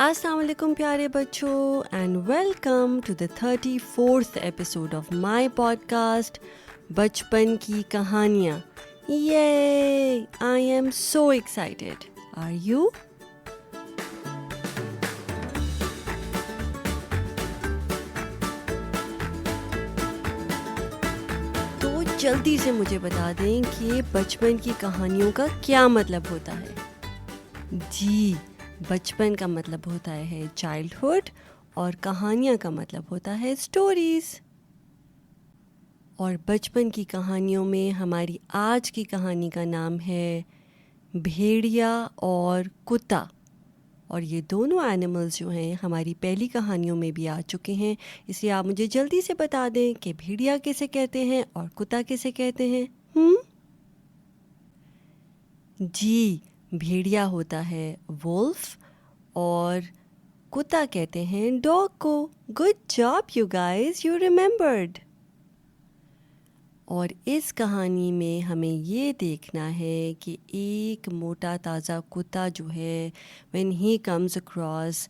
अस्सलाम वालेकुम प्यारे बच्चों and welcome to the 34th episode of my podcast बचपन की कहानियाँ। ये I am so excited, are you? तो जल्दी से मुझे बता दें कि बचपन की कहानियों का क्या मतलब होता है। जी, बचपन का मतलब होता है चाइल्डहुड और कहानियाँ का मतलब होता है स्टोरीज़। और बचपन की कहानियों में हमारी आज की कहानी का नाम है भेड़िया और कुत्ता। और ये दोनों एनिमल्स जो हैं हमारी पहली कहानियों में भी आ चुके हैं, इसलिए आप मुझे जल्दी से बता दें कि भेड़िया किसे कहते हैं और कुत्ता किसे कहते हैं। जी, भेड़िया होता है वुल्फ और कुत्ता कहते हैं डॉग को। Good job you guys, you remembered. और इस कहानी में हमें ये देखना है कि एक मोटा ताज़ा कुत्ता जो है व्हेन ही कम्स अक्रॉस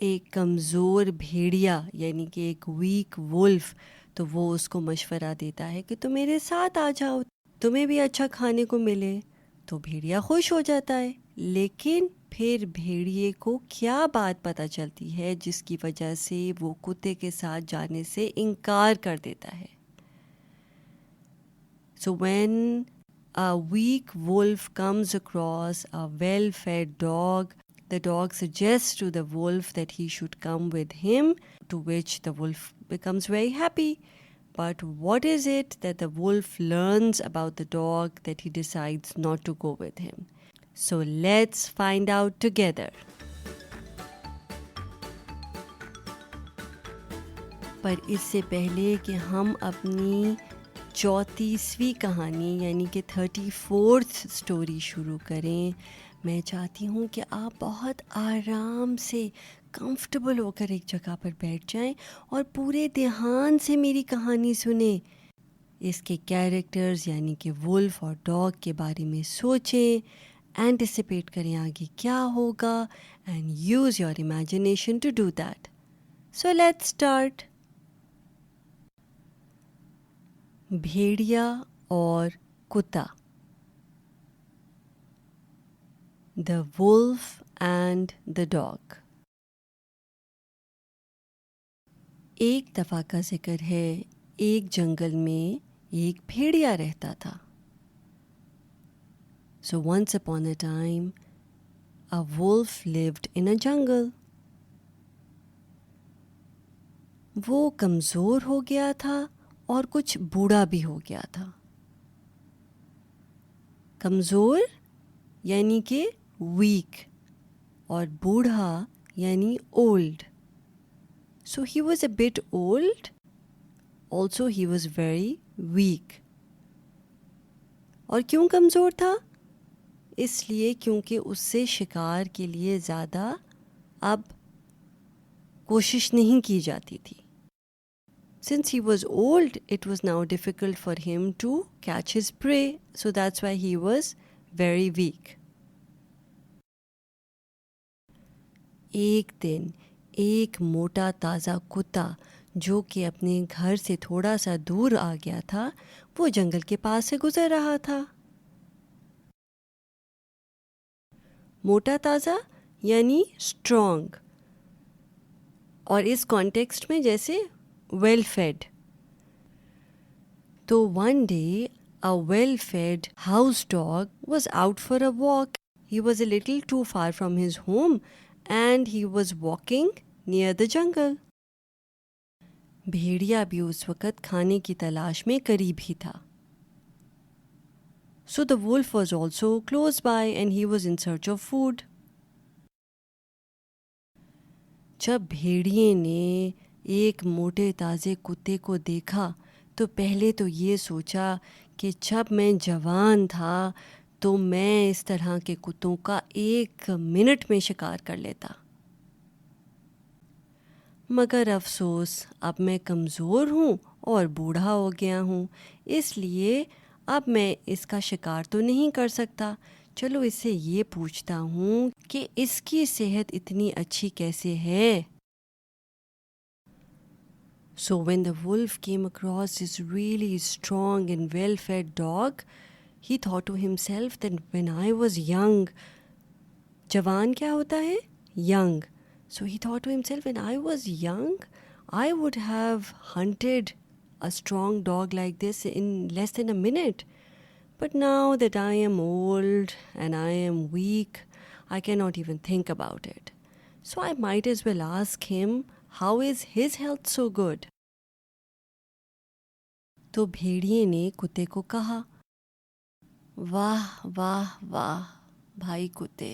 एक कमज़ोर भेड़िया यानी कि एक वीक वुल्फ, तो वो उसको मशवरा देता है कि तुम मेरे साथ आ जाओ, तुम्हें भी अच्छा खाने को मिले। तो भेड़िया खुश हो जाता है, लेकिन फिर भेड़िए को क्या बात पता चलती है जिसकी वजह से वो कुत्ते के साथ जाने से इनकार कर देता है। So when a weak wolf comes across a well-fed dog, the dog suggests to the wolf that he should come with him, to which the wolf becomes very happy. But what is it that the wolf learns about the dog that he decides not to go with him? So let's find out together. पर इससे पहले कि हम अपनी 34वीं कहानी यानी कि 34th story शुरू करें, मैं चाहती हूँ कि आप बहुत आराम से कंफर्टेबल होकर एक जगह पर बैठ जाएं और पूरे ध्यान से मेरी कहानी सुने। इसके कैरेक्टर्स यानी कि वुल्फ और डॉग के बारे में सोचें, एंटिसिपेट करें आगे क्या होगा and use your imagination to do that. So let's start. भेड़िया और कुत्ता। The wolf and the dog. एक दफ़ा का जिक्र है, एक जंगल में एक भेड़िया रहता था। So once upon a time a wolf lived in a jungle. वो कमज़ोर हो गया था और कुछ बूढ़ा भी हो गया था। कमज़ोर यानी कि वीक और बूढ़ा यानी old. So he was a bit old, also he was very weak. और क्यों कमज़ोर था? इसलिए क्योंकि उससे शिकार के लिए ज़्यादा अब कोशिश नहीं की जाती थी। Since he was old, it was now difficult for him to catch his prey, so that's why he was very weak. एक दिन एक मोटा ताज़ा कुत्ता जो कि अपने घर से थोड़ा सा दूर आ गया था, वो जंगल के पास से गुजर रहा था। मोटा ताज़ा यानी स्ट्रॉन्ग, और इस कॉन्टेक्स्ट में जैसे वेल फेड। तो one day a well fade house dog was out for a walk. He was a little too far from his home and he was walking near the jungle. भेड़िया भी उस वक़्त खाने की तलाश में करीब ही था। So the wolf was also close by and he was in search of food. जब भेड़िए ने एक मोटे ताज़े कुत्ते को देखा तो पहले तो ये सोचा कि जब मैं जवान था तो मैं इस तरह के कुत्तों का 1 मिनट में शिकार कर लेता। मगर अफसोस अब मैं कमज़ोर हूँ और बूढ़ा हो गया हूँ, इसलिए अब मैं इसका शिकार तो नहीं कर सकता। चलो इससे ये पूछता हूँ कि इसकी सेहत इतनी अच्छी कैसे है. So when the wolf came across this really strong and well-fed dog, he thought to himself that when I was young, जवान क्या होता है? Young. So he thought to himself, when I was young, I would have hunted a strong dog like this in less than a minute. But now that I am old and I am weak, I cannot even think about it. So I might as well ask him, how is his health so good? तो भेड़िए ने कुत्ते को कहा, वाह वाह वाह भाई कुत्ते,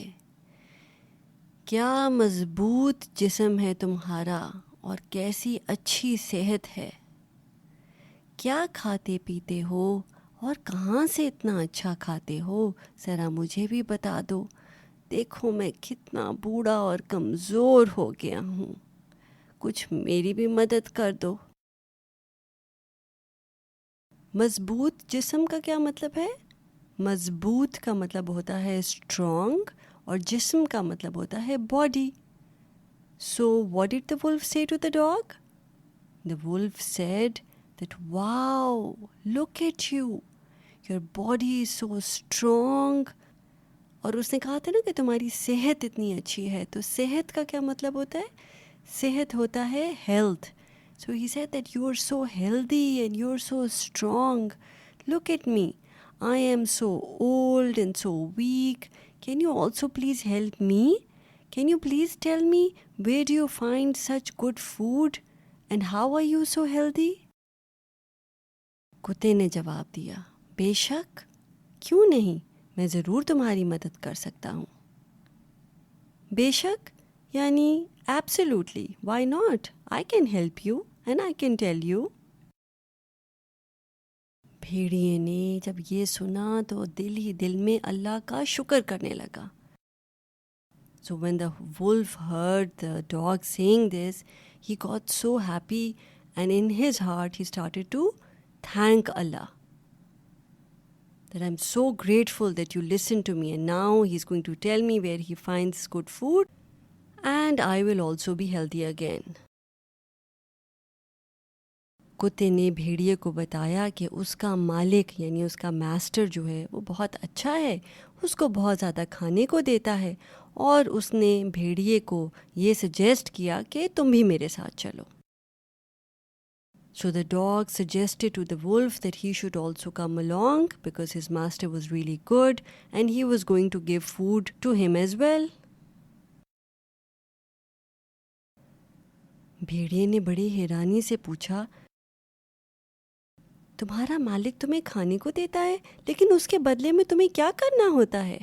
क्या मजबूत जिस्म है तुम्हारा और कैसी अच्छी सेहत है. क्या खाते पीते हो और कहाँ से इतना अच्छा खाते हो, ज़रा मुझे भी बता दो. देखो मैं कितना बूढ़ा और कमज़ोर हो गया हूँ, कुछ मेरी भी मदद कर दो. मजबूत जिस्म का क्या मतलब है? मजबूत का मतलब होता है स्ट्रॉन्ग और जिस्म का मतलब होता है body. So what did the wolf say to the dog? The wolf said that wow, look at you, your body is so strong. और उसने कहा था ना कि तुम्हारी सेहत इतनी अच्छी है. तो सेहत का क्या मतलब होता है? सेहत होता है health. So he said that you are so healthy and you are so strong. Look at me. I am so old and so weak. Can you also please help me? Can you please tell me where do you find such good food and how are you so healthy? कुत्ते ने जवाब दिया, बेशक, क्यों नहीं, मैं ज़रूर तुम्हारी मदद कर सकता हूँ. बेशक यानी absolutely, why not, I can help you and I can tell you. भेड़िए ने जब ये सुना तो दिल ही दिल में अल्लाह का शुक्र करने लगा. So when the wolf heard the dog saying this, he got so happy and in his heart he started to thank Allah. That I'm so grateful that you listened to me and now he's going to tell me where he finds good food and I will also be healthy again. कुत्ते ने भेड़िए को बताया कि उसका मालिक यानी उसका मास्टर जो है वो बहुत अच्छा है, उसको बहुत ज़्यादा खाने को देता है और उसने भेड़िए को ये सजेस्ट किया कि तुम भी मेरे साथ चलो. So the dog suggested to the wolf that he should also come along because his master was really good and he was going to give food to him as well. भेड़िए ने बड़ी हैरानी से पूछा, तुम्हारा मालिक तुम्हें खाने को देता है लेकिन उसके बदले में तुम्हें क्या करना होता है?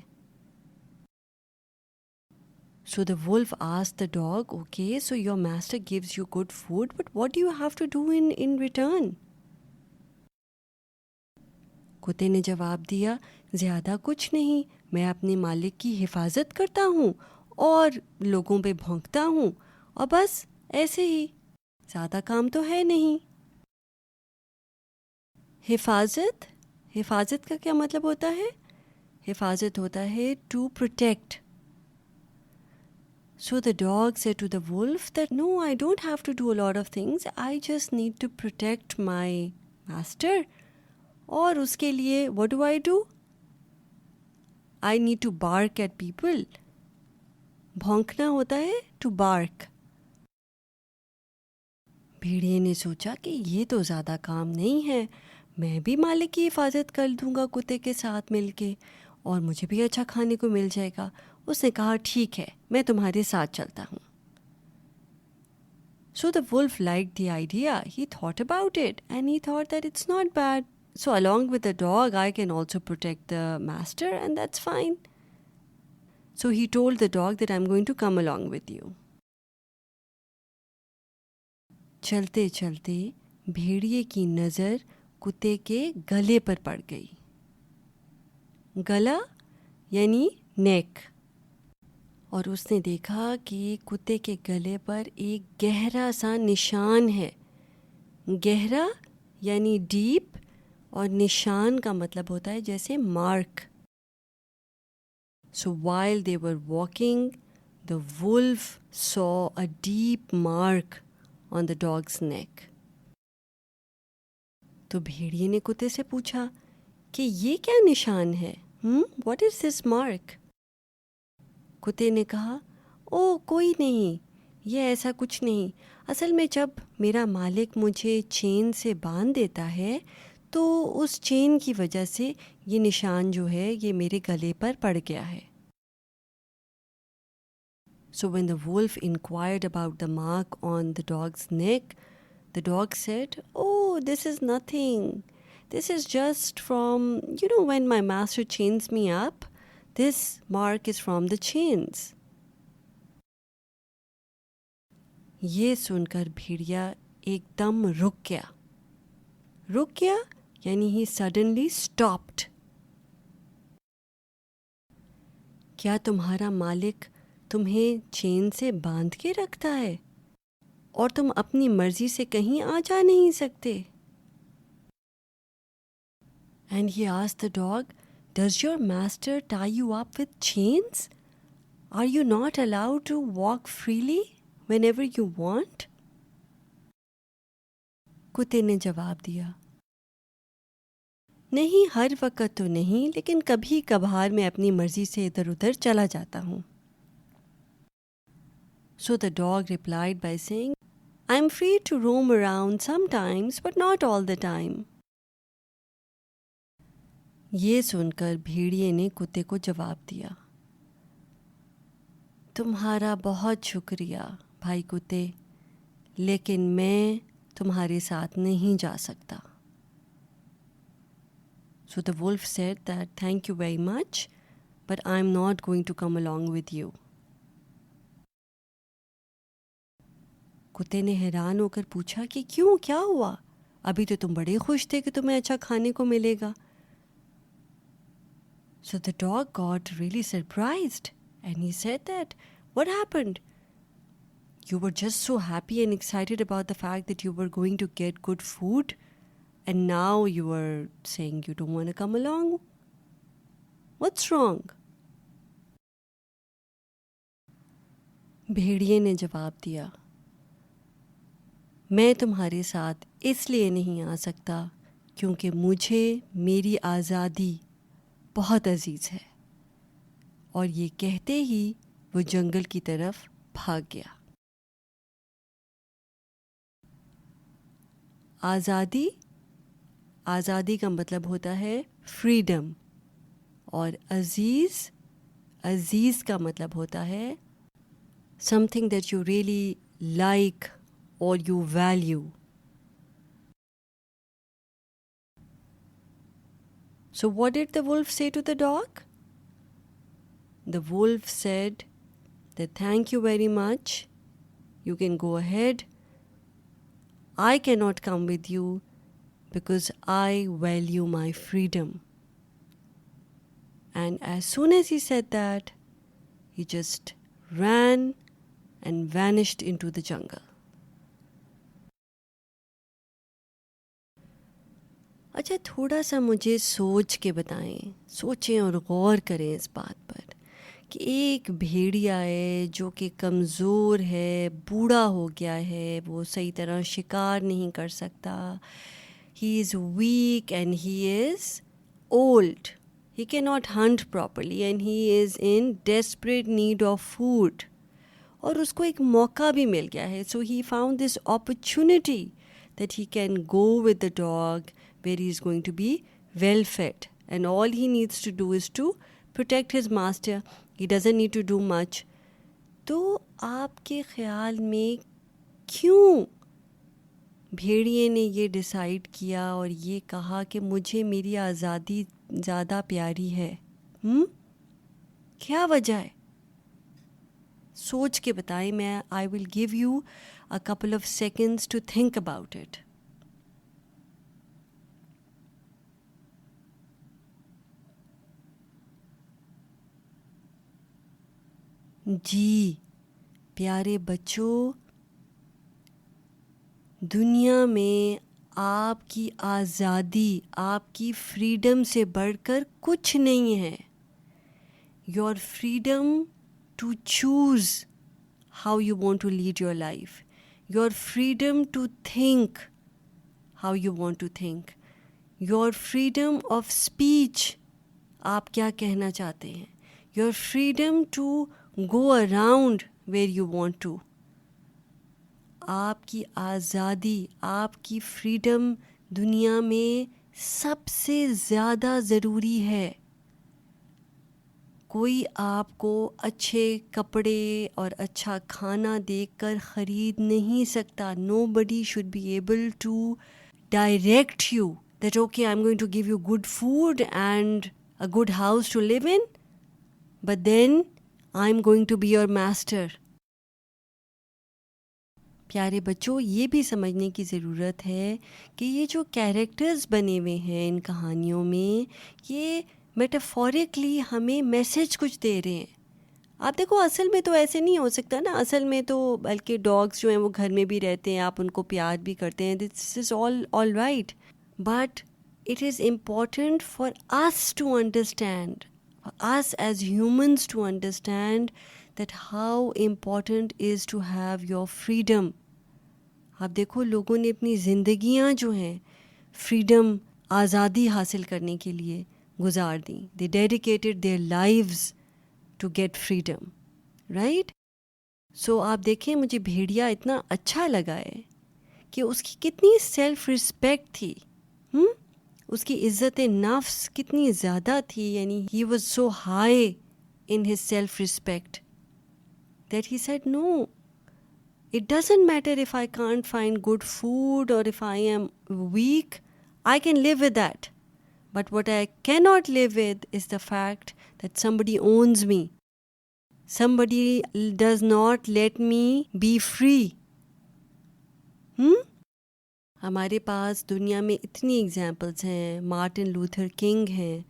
So the wolf asked the dog, okay, so your master gives you good food, but what do you have to do in return? कुत्ते ने जवाब दिया, ज़्यादा कुछ नहीं, मैं अपने मालिक की हिफाजत करता हूँ और लोगों पे भौंकता हूँ और बस ऐसे ही, ज़्यादा काम तो है नहीं. हिफाजत, हिफाजत का क्या मतलब होता है? हिफाजत होता है to protect. So the dog said to the wolf that no, I don't have to do a lot of things. I just need to protect my master. और उसके लिए what do I do? I need to bark at people. भौंकना होता है to bark. भेड़िए ने सोचा कि ये तो ज़्यादा काम नहीं है, मैं भी मालिक की हिफाजत कर दूंगा कुत्ते के साथ मिलके और मुझे भी अच्छा खाने को मिल जाएगा. उसने कहा ठीक है, मैं तुम्हारे साथ चलता हूँ. So the wolf liked the idea. He thought about it and he thought that it's not bad. So along with the dog, I can also protect the master and that's fine. So he told the dog that I'm going to come along with you. चलते चलते भेड़िए की नज़र कुत्ते के गले पर पड़ गई. गला यानी नेक. और उसने देखा कि कुत्ते के गले पर एक गहरा सा निशान है. गहरा यानी डीप और निशान का मतलब होता है जैसे mark. So while they were walking, the wolf saw a deep mark on the dog's neck. तो भेड़िए ने कुत्ते से पूछा कि ये क्या निशान है? What is this mark? कुत्ते ने कहा, ओ कोई नहीं, ये ऐसा कुछ नहीं। असल में जब मेरा मालिक मुझे चेन से बांध देता है तो उस चेन की वजह से ये निशान जो है ये मेरे गले पर पड़ गया है। So when the wolf inquired about the mark on the dog's neck, the dog said, "Oh, this is nothing. This is just from, when my master chains me up, this mark is from the chains." ये सुनकर भेड़िया एकदम रुक गया। रुक गया यानी he suddenly stopped. क्या तुम्हारा मालिक तुम्हें चेन से बांध के रखता है और तुम अपनी मर्जी से कहीं आ जा नहीं सकते? And he asked the dog, "Does your master tie you up with chains? Are you not allowed to walk freely whenever you want?" कुत्ते ने जवाब दिया, नहीं, हर वक्त तो नहीं, लेकिन कभी कभार मैं अपनी मर्जी से इधर उधर चला जाता हूँ। So the dog replied by saying, "I am free to roam around sometimes, but not all the time." ये सुनकर भेड़िए ने कुत्ते को जवाब दिया, तुम्हारा बहुत शुक्रिया भाई कुत्ते, लेकिन मैं तुम्हारे साथ नहीं जा सकता। So the wolf said that, "Thank you very much, but I am not going to come along with you." कुत्ते ने हैरान होकर पूछा कि क्यों, क्या हुआ? अभी तो तुम बड़े खुश थे कि तुम्हें अच्छा खाने को मिलेगा। So the dog got really surprised and he said that, "What happened? You were just so happy and excited about the fact that you were going to get good food, and now you are saying you don't want to come along. What's wrong?" भेड़िए ने जवाब दिया, मैं तुम्हारे साथ इसलिए नहीं आ सकता क्योंकि मुझे मेरी आज़ादी बहुत अजीज़ है। और ये कहते ही वो जंगल की तरफ भाग गया। आज़ादी, आज़ादी का मतलब होता है फ्रीडम, और अजीज़, अजीज़ का मतलब होता है something that you really like और you value. So what did the wolf say to the dog? The wolf said that, "Thank you very much. You can go ahead. I cannot come with you because I value my freedom." And as soon as he said that, he just ran and vanished into the jungle. अच्छा, थोड़ा सा मुझे सोच के बताएं, सोचें और गौर करें इस बात पर कि एक भेड़िया है जो कि कमज़ोर है, बूढ़ा हो गया है, वो सही तरह शिकार नहीं कर सकता, he is week and he is old, he cannot hunt properly and he is in desperate need of food. और उसको एक मौका भी मिल गया है, so he found this opportunity that he can go with the dog where he is going to be well fed, and all he needs to do is to protect his master. He doesn't need to do much. तो आपके ख्याल में क्यों भेड़िए ने ये decide किया और ये कहा कि मुझे मेरी आज़ादी ज़्यादा प्यारी है? क्या वजह है? सोच के बताएं। मैं I will give you a couple of seconds to think about it. जी प्यारे बच्चों, दुनिया में आपकी आज़ादी, आपकी फ्रीडम से बढ़कर कुछ नहीं है। your freedom to choose how you want to lead your life, your freedom to think how you want to think, your freedom of speech, आप क्या कहना चाहते हैं, your freedom to go around where you want to. आपकी आज़ादी, आपकी freedom दुनिया में सबसे ज़्यादा ज़रूरी है. कोई आपको अच्छे कपड़े और अच्छा खाना देकर ख़रीद नहीं सकता. Nobody should be able to direct you that okay, I'm going to give you good food and a good house to live in, but then I'm going to be your master. प्यारे बच्चों, ये भी समझने की ज़रूरत है कि ये जो कैरेक्टर्स बने हुए हैं इन कहानियों में, ये मेटाफोरिकली हमें मैसेज कुछ दे रहे हैं. आप देखो, असल में तो ऐसे नहीं हो सकता ना. असल में तो बल्कि डॉग्स जो हैं वो घर में भी रहते हैं, आप उनको प्यार भी करते हैं. This is all right, but it is important for us to understand, us as humans to understand that how important is to have your freedom. आप देखो, लोगों ने अपनी ज़िंदगियां जो हैं फ्रीडम, आज़ादी हासिल करने के लिए गुजार दी. They dedicated their lives to get freedom, right? So आप देखें, मुझे भेड़िया इतना अच्छा लगा है कि उसकी कितनी सेल्फ रिस्पेक्ट थी. उसकी इज़्ज़त नफ्स कितनी ज़्यादा थी. यानी he was so high in his self respect that he said no, it doesn't matter if I can't find good food or if I am weak, I can live with that. But what I cannot live with is the fact that somebody owns me. Somebody does not let me be free. हमारे पास दुनिया में इतनी examples हैं. Martin Luther king हैं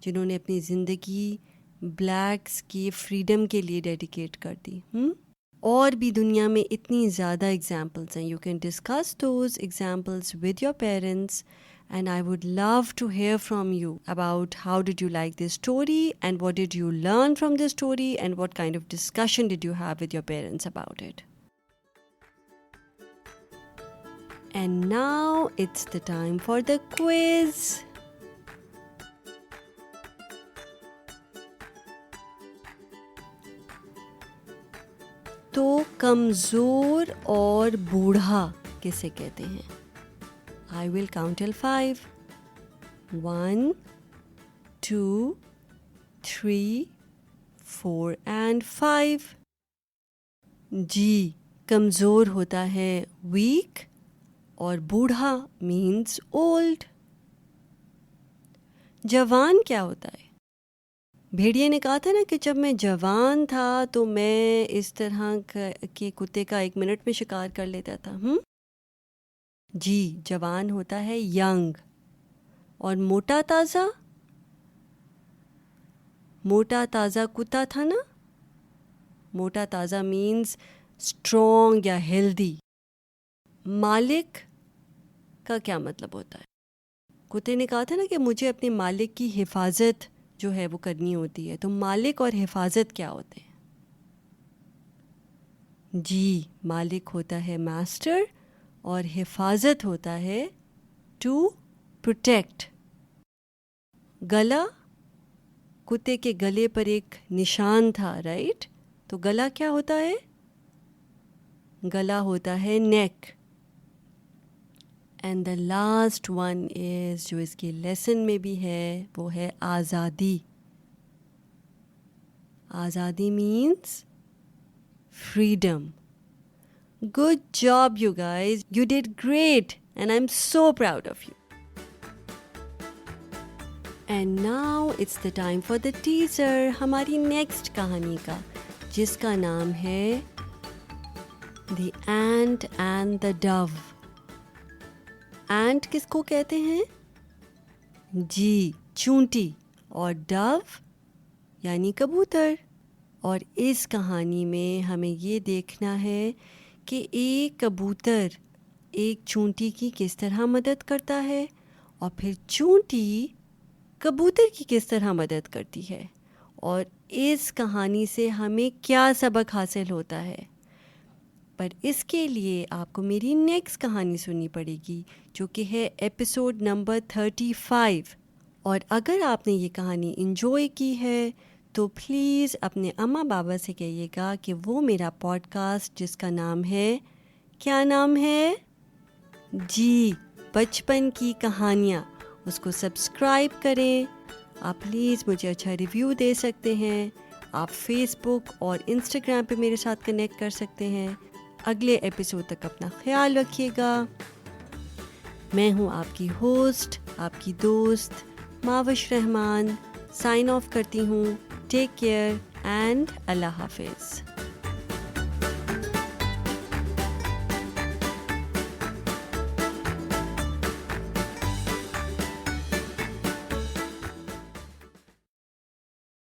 जिन्होंने अपनी ज़िंदगी blacks की फ्रीडम के लिए डेडिकेट कर दी. और भी दुनिया में इतनी ज़्यादा एग्जाम्पल्स हैं. You can discuss those examples with your parents and I would love to hear from you about how did you like this story and what did you learn from this story and what kind of discussion did you have with your parents about it. And now it's the time for the quiz. तो कमज़ोर और बूढ़ा किसे कहते हैं? I will count till 5. 1, 2, 3, 4 and 5. जी, कमज़ोर होता है weak और बूढ़ा means old. जवान क्या होता है? भेड़िए ने कहा था ना कि जब मैं जवान था तो मैं इस तरह के कुत्ते का 1 मिनट में शिकार कर लेता था. जी, जवान होता है यंग. और मोटा ताज़ा, मोटा ताज़ा कुत्ता था ना. मोटा ताज़ा मीन्स स्ट्रॉन्ग या हेल्दी. मालिक का क्या मतलब होता है? कुत्ते ने कहा था ना कि मुझे अपने मालिक की हिफाजत जो है वो करनी होती है. तो मालिक और हिफाजत क्या होते हैं? जी, मालिक होता है मास्टर और हिफाजत होता है टू प्रोटेक्ट. गला, कुत्ते के गले पर एक निशान था, राइट? तो गला क्या होता है? गला होता है neck. And the last one is, जो इसके लेसन में भी है, वो है आज़ादी. आज़ादी means freedom. Good job, you guys. You did great, and I'm so proud of you. And now it's the time for the teaser. हमारी next कहानी का, जिसका नाम है The Ant and the Dove. Ant किसको कहते हैं? जी, चूंटी. और dove यानी कबूतर. और इस कहानी में हमें ये देखना है कि एक कबूतर एक चूंटी की किस तरह मदद करता है और फिर चूंटी कबूतर की किस तरह मदद करती है. और इस कहानी से हमें क्या सबक हासिल होता है। पर इसके लिए आपको मेरी नेक्स्ट कहानी सुननी पड़ेगी, जो कि है एपिसोड नंबर 35। और अगर आपने ये कहानी इन्जॉय की है तो प्लीज़ अपने अम्मा बाबा से कहिएगा कि वो मेरा पॉडकास्ट, जिसका नाम है, क्या नाम है जी, बचपन की कहानियाँ, उसको सब्सक्राइब करें। आप प्लीज़ मुझे अच्छा रिव्यू दे सकते हैं। आप फेसबुक और इंस्टाग्राम पे मेरे साथ कनेक्ट कर सकते हैं। अगले एपिसोड तक अपना ख्याल रखिएगा। मैं हूँ आपकी होस्ट, आपकी दोस्त माविश रहमान। साइन ऑफ करती हूँ। टेक केयर एंड अल्लाह हाफिज़।